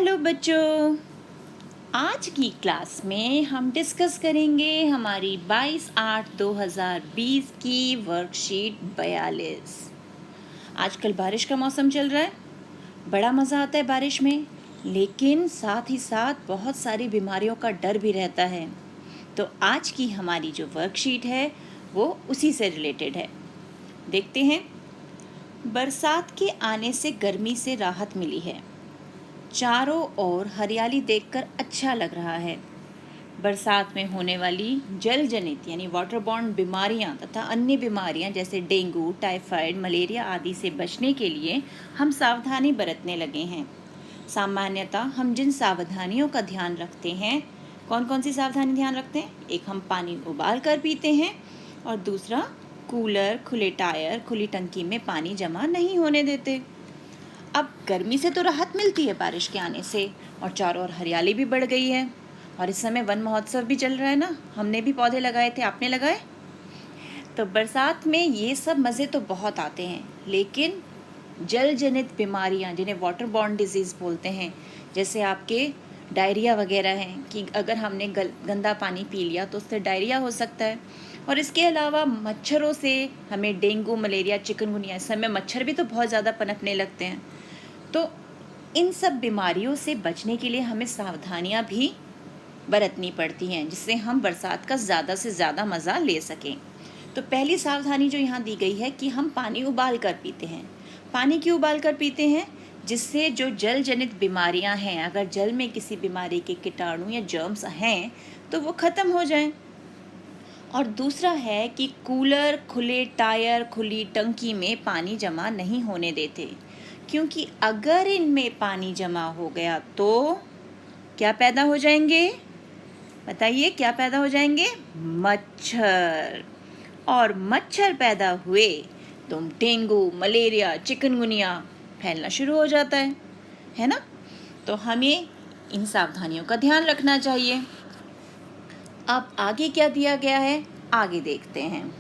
Hello बच्चों, आज की क्लास में हम डिस्कस करेंगे हमारी 22/8/2020 की वर्कशीट 42। आजकल बारिश का मौसम चल रहा है, बड़ा मज़ा आता है बारिश में, लेकिन साथ ही साथ बहुत सारी बीमारियों का डर भी रहता है। तो आज की हमारी जो वर्कशीट है वो उसी से रिलेटेड है। देखते हैं। बरसात के आने से गर्मी से राहत मिली है। चारों ओर हरियाली देखकर अच्छा लग रहा है। बरसात में होने वाली जल जनित यानी वाटरबॉर्न बीमारियां तथा अन्य बीमारियां जैसे डेंगू, टाइफाइड, मलेरिया आदि से बचने के लिए हम सावधानी बरतने लगे हैं। सामान्यतः हम जिन सावधानियों का ध्यान रखते हैं, कौन कौन सी सावधानी ध्यान रखते हैं? एक, हम पानी उबाल कर पीते हैं, और दूसरा, कूलर, खुले टायर, खुली टंकी में पानी जमा नहीं होने देते। अब गर्मी से तो राहत मिलती है बारिश के आने से, और चारों ओर हरियाली भी बढ़ गई है, और इस समय वन महोत्सव भी चल रहा है ना। हमने भी पौधे लगाए थे, आपने लगाए? तो बरसात में ये सब मज़े तो बहुत आते हैं, लेकिन जल जनित बीमारियां जिन्हें वाटरबॉर्न डिजीज़ बोलते हैं, जैसे आपके डायरिया वगैरह हैं कि अगर हमने गंदा पानी पी लिया तो उससे डायरिया हो सकता है। और इसके अलावा मच्छरों से हमें डेंगू, मलेरिया, चिकनगुनिया, इस समय मच्छर भी तो बहुत ज़्यादा पनपने लगते हैं। तो इन सब बीमारियों से बचने के लिए हमें सावधानियां भी बरतनी पड़ती हैं, जिससे हम बरसात का ज़्यादा से ज़्यादा मज़ा ले सकें। तो पहली सावधानी जो यहाँ दी गई है कि हम पानी उबाल कर पीते हैं। पानी क्यों उबाल कर पीते हैं? जिससे जो जल जनित बीमारियां हैं, अगर जल में किसी बीमारी के कीटाणु या जर्म्स हैं तो वो ख़त्म हो जाएं। और दूसरा है कि कूलर, खुले टायर, खुली टंकी में पानी जमा नहीं होने देते, क्योंकि अगर इनमें पानी जमा हो गया तो क्या पैदा हो जाएंगे? बताइए, क्या पैदा हो जाएंगे? मच्छर। और मच्छर पैदा हुए तो डेंगू, मलेरिया, चिकनगुनिया फैलना शुरू हो जाता है ना। तो हमें इन सावधानियों का ध्यान रखना चाहिए। अब आगे क्या दिया गया है, आगे देखते हैं।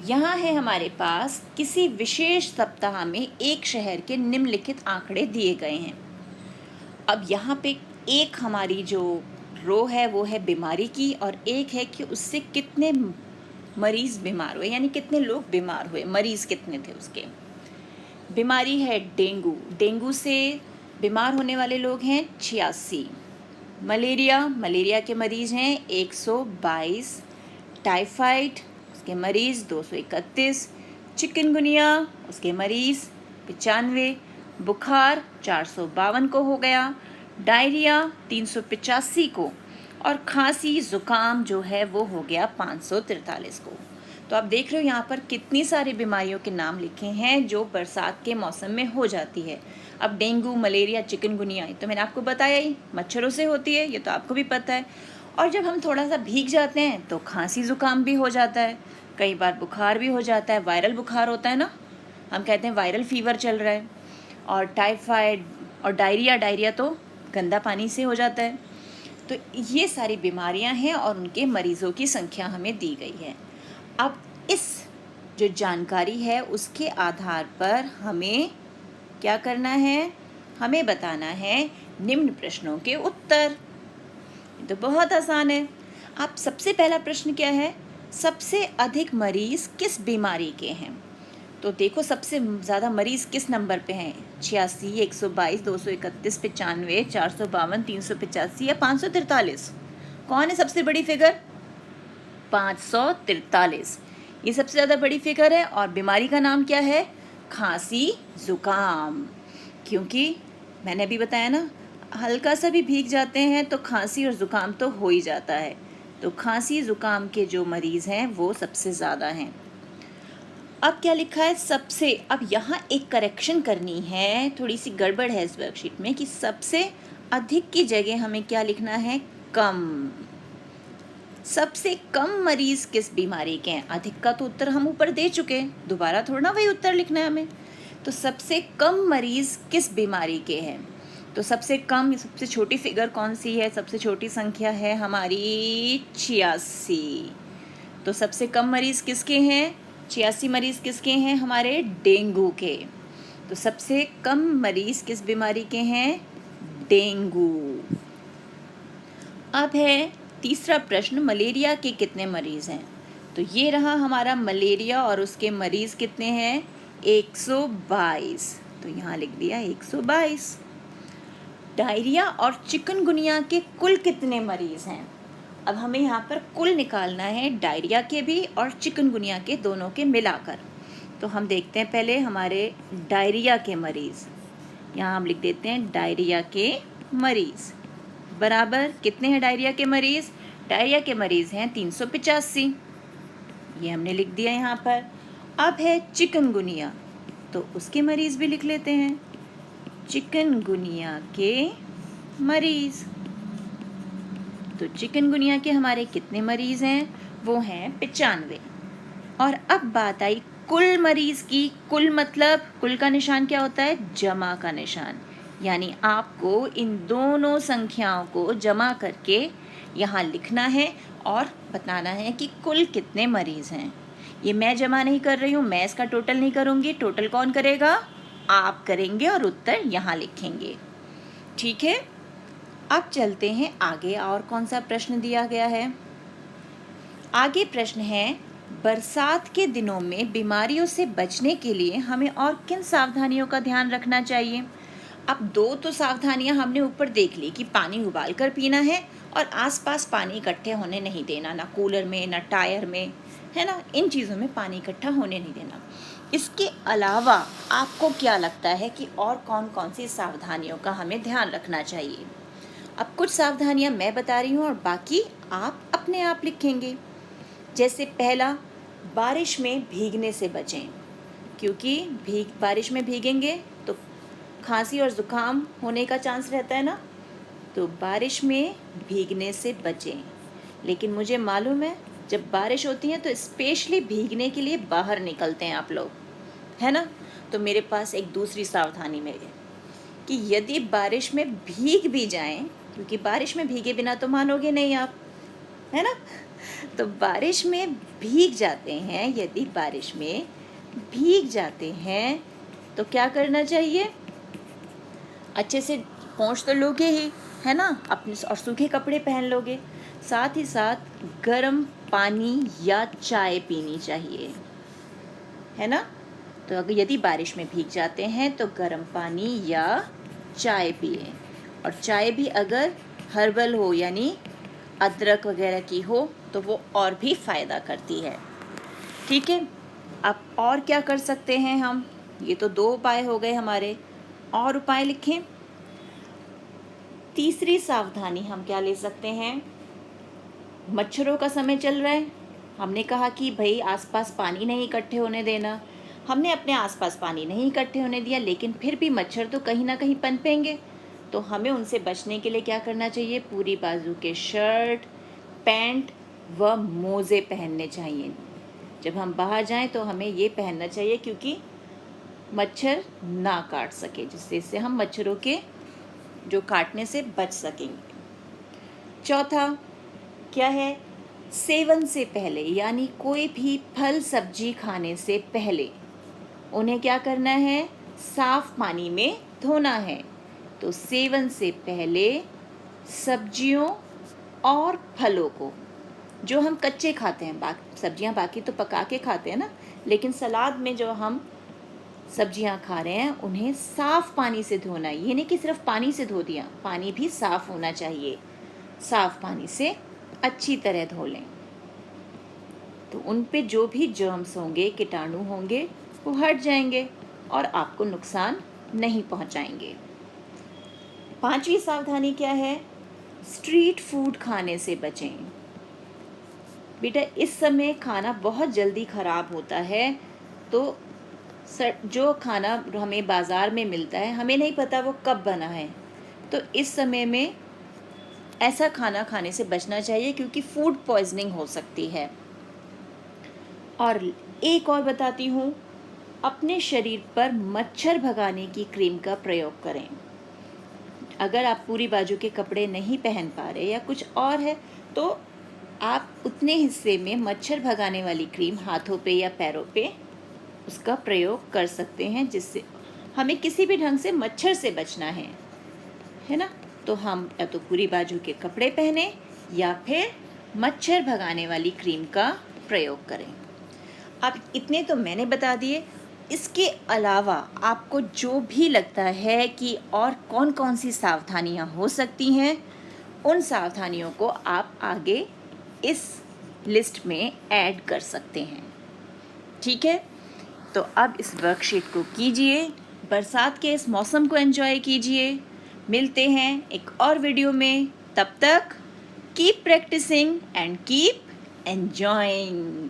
यहाँ है हमारे पास किसी विशेष सप्ताह में एक शहर के निम्नलिखित आंकड़े दिए गए हैं। अब यहाँ पे एक हमारी जो रो है वो है बीमारी की, और एक है कि उससे कितने मरीज बीमार हुए, यानी कितने लोग बीमार हुए, मरीज कितने थे उसके। बीमारी है डेंगू। डेंगू से बीमार होने वाले लोग हैं 86। मलेरिया के मरीज हैं 122। टाइफाइड, उसके मरीज 231। चिकनगुनिया, उसके मरीज 95। बुखार 452 को हो गया। डायरिया 385 को, और खांसी ज़ुकाम जो है वो हो गया 543 को। तो आप देख रहे हो यहाँ पर कितनी सारी बीमारियों के नाम लिखे हैं जो बरसात के मौसम में हो जाती है। अब डेंगू, मलेरिया, चिकनगुनिया तो मैंने आपको बताया ही, मच्छरों से होती है, ये तो आपको भी पता है। और जब हम थोड़ा सा भीग जाते हैं तो खांसी ज़ुकाम भी हो जाता है, कई बार बुखार भी हो जाता है, वायरल बुखार होता है ना, हम कहते हैं वायरल फीवर चल रहा है। और टाइफाइड और डायरिया तो गंदा पानी से हो जाता है। तो ये सारी बीमारियां हैं और उनके मरीज़ों की संख्या हमें दी गई है। अब इस जो जानकारी है उसके आधार पर हमें क्या करना है, हमें बताना है निम्न प्रश्नों के उत्तर। तो बहुत आसान है। आप सबसे पहला प्रश्न क्या है, सबसे अधिक मरीज किस बीमारी के हैं? तो देखो, सबसे ज़्यादा मरीज किस नंबर पे हैं? 86, 122, 231, 95, 452, 385 या 543? कौन है सबसे बड़ी फिगर? 543। ये सबसे ज़्यादा बड़ी फिगर है। और बीमारी का नाम क्या है? खांसी ज़ुकाम। क्योंकि मैंने अभी बताया ना, हल्का सा भी भीग जाते हैं तो खांसी और ज़ुकाम तो हो ही जाता है। तो खांसी ज़ुकाम के जो मरीज़ हैं वो सबसे ज़्यादा हैं। अब क्या लिखा है सबसे, अब यहाँ एक करेक्शन करनी है, थोड़ी सी गड़बड़ है इस वर्कशीट में कि सबसे अधिक की जगह हमें क्या लिखना है? कम। सबसे कम मरीज किस बीमारी के हैं? अधिक का तो उत्तर हम ऊपर दे चुके हैं, दोबारा थोड़ा ना वही उत्तर लिखना है हमें। तो सबसे कम मरीज किस बीमारी के हैं? तो सबसे कम, सबसे छोटी फिगर कौन सी है? सबसे छोटी संख्या है हमारी 86। तो सबसे कम मरीज किसके हैं? 86 मरीज किसके हैं? हमारे डेंगू के। तो सबसे कम मरीज किस बीमारी के हैं? डेंगू। अब है तीसरा प्रश्न, मलेरिया के कितने मरीज हैं? तो ये रहा हमारा मलेरिया और उसके मरीज कितने हैं? 122। तो यहाँ लिख दिया 122। डायरिया और चिकनगुनिया के कुल कितने मरीज हैं? अब हमें यहाँ पर कुल निकालना है, डायरिया के भी और चिकनगुनिया के, दोनों के मिलाकर। तो हम देखते हैं पहले हमारे डायरिया के मरीज। यहाँ हम लिख देते हैं डायरिया के मरीज बराबर कितने हैं डायरिया के मरीज? डायरिया के मरीज हैं 385, ये हमने लिख दिया यहाँ पर। अब है चिकनगुनिया, तो उसके मरीज भी लिख लेते हैं, चिकनगुनिया के मरीज। तो चिकनगुनिया के हमारे कितने मरीज हैं? वो हैं 95। और अब बात आई कुल मरीज की। कुल मतलब कुल का निशान क्या होता है? जमा का निशान। यानी आपको इन दोनों संख्याओं को जमा करके यहाँ लिखना है और बताना है कि कुल कितने मरीज हैं। ये मैं जमा नहीं कर रही हूँ, मैं इसका टोटल नहीं करूँगी। टोटल कौन करेगा? आप करेंगे और उत्तर यहाँ लिखेंगे। ठीक है, अब चलते हैं आगे। और कौन सा प्रश्न दिया गया है? आगे प्रश्न है, बरसात के दिनों में बीमारियों से बचने के लिए हमें और किन सावधानियों का ध्यान रखना चाहिए? अब दो तो सावधानियां हमने ऊपर देख ली कि पानी उबाल कर पीना है और आसपास पानी इकट्ठे होने नहीं देना, ना कूलर में ना टायर में, है ना, इन चीज़ों में पानी इकट्ठा होने नहीं देना। इसके अलावा आपको क्या लगता है कि और कौन कौन सी सावधानियों का हमें ध्यान रखना चाहिए? अब कुछ सावधानियां मैं बता रही हूँ और बाकी आप अपने आप लिखेंगे। जैसे पहला, बारिश में भीगने से बचें, क्योंकि बारिश में भीगेंगे तो खांसी और ज़ुकाम होने का चांस रहता है ना। तो बारिश में भीगने से बचें। लेकिन मुझे मालूम है जब बारिश होती है तो स्पेशली भीगने के लिए बाहर निकलते हैं आप लोग, है ना। तो मेरे पास एक दूसरी सावधानी में है कि यदि बारिश में भीग भी जाएं, क्योंकि बारिश में भीगे बिना तो मानोगे नहीं आप, है ना। तो बारिश में भीग जाते हैं, यदि बारिश में भीग जाते हैं तो क्या करना चाहिए? अच्छे से पोंछ तो लोगे ही, है ना, अपने, और सूखे कपड़े पहन लोगे। साथ ही साथ गर्म पानी या चाय पीनी चाहिए, है ना। तो अगर यदि बारिश में भीग जाते हैं तो गर्म पानी या चाय पिए, और चाय भी अगर हर्बल हो यानी अदरक वगैरह की हो तो वो और भी फ़ायदा करती है। ठीक है, अब और क्या कर सकते हैं हम? ये तो 2 उपाय हो गए हमारे, और उपाय लिखें। तीसरी सावधानी हम क्या ले सकते हैं? मच्छरों का समय चल रहा है, हमने कहा कि भाई आसपास पानी नहीं इकट्ठे होने देना। हमने अपने आसपास पानी नहीं इकट्ठे होने दिया, लेकिन फिर भी मच्छर तो कहीं ना कहीं पनपेंगे। तो हमें उनसे बचने के लिए क्या करना चाहिए? पूरी बाजू के शर्ट, पैंट व मोज़े पहनने चाहिए। जब हम बाहर जाएं तो हमें ये पहनना चाहिए, क्योंकि मच्छर ना काट सके, जिससे हम मच्छरों के जो काटने से बच सकेंगे। चौथा क्या है? सेवन से पहले, यानी कोई भी फल सब्जी खाने से पहले उन्हें क्या करना है? साफ पानी में धोना है। तो सेवन से पहले सब्जियों और फलों को, जो हम कच्चे खाते हैं, सब्जियां बाकी तो पका के खाते हैं ना, लेकिन सलाद में जो हम सब्जियां खा रहे हैं उन्हें साफ पानी से धोना है। ये नहीं कि सिर्फ पानी से धो दिया, पानी भी साफ होना चाहिए। साफ पानी से अच्छी तरह धो लें, तो उन पे जो भी जर्म्स होंगे, कीटाणु होंगे, वो हट जाएंगे और आपको नुकसान नहीं पहुंचाएंगे। पांचवी सावधानी क्या है? स्ट्रीट फूड खाने से बचें। बेटा इस समय खाना बहुत जल्दी ख़राब होता है, तो जो खाना हमें बाज़ार में मिलता है हमें नहीं पता वो कब बना है, तो इस समय में ऐसा खाना खाने से बचना चाहिए, क्योंकि फूड पॉइजनिंग हो सकती है। और एक और बताती हूँ, अपने शरीर पर मच्छर भगाने की क्रीम का प्रयोग करें। अगर आप पूरी बाजू के कपड़े नहीं पहन पा रहे या कुछ और है, तो आप उतने हिस्से में मच्छर भगाने वाली क्रीम हाथों पे या पैरों पे उसका प्रयोग कर सकते हैं, जिससे हमें किसी भी ढंग से मच्छर से बचना है ना, तो हम या तो पूरी बाजू के कपड़े पहने या फिर मच्छर भगाने वाली क्रीम का प्रयोग करें। अब इतने तो मैंने बता दिए, इसके अलावा आपको जो भी लगता है कि और कौन कौन सी सावधानियां हो सकती हैं, उन सावधानियों को आप आगे इस लिस्ट में ऐड कर सकते हैं। ठीक है, तो अब इस वर्कशीट को कीजिए, बरसात के इस मौसम को एंजॉय कीजिए। मिलते हैं एक और वीडियो में, तब तक keep practicing and keep enjoying.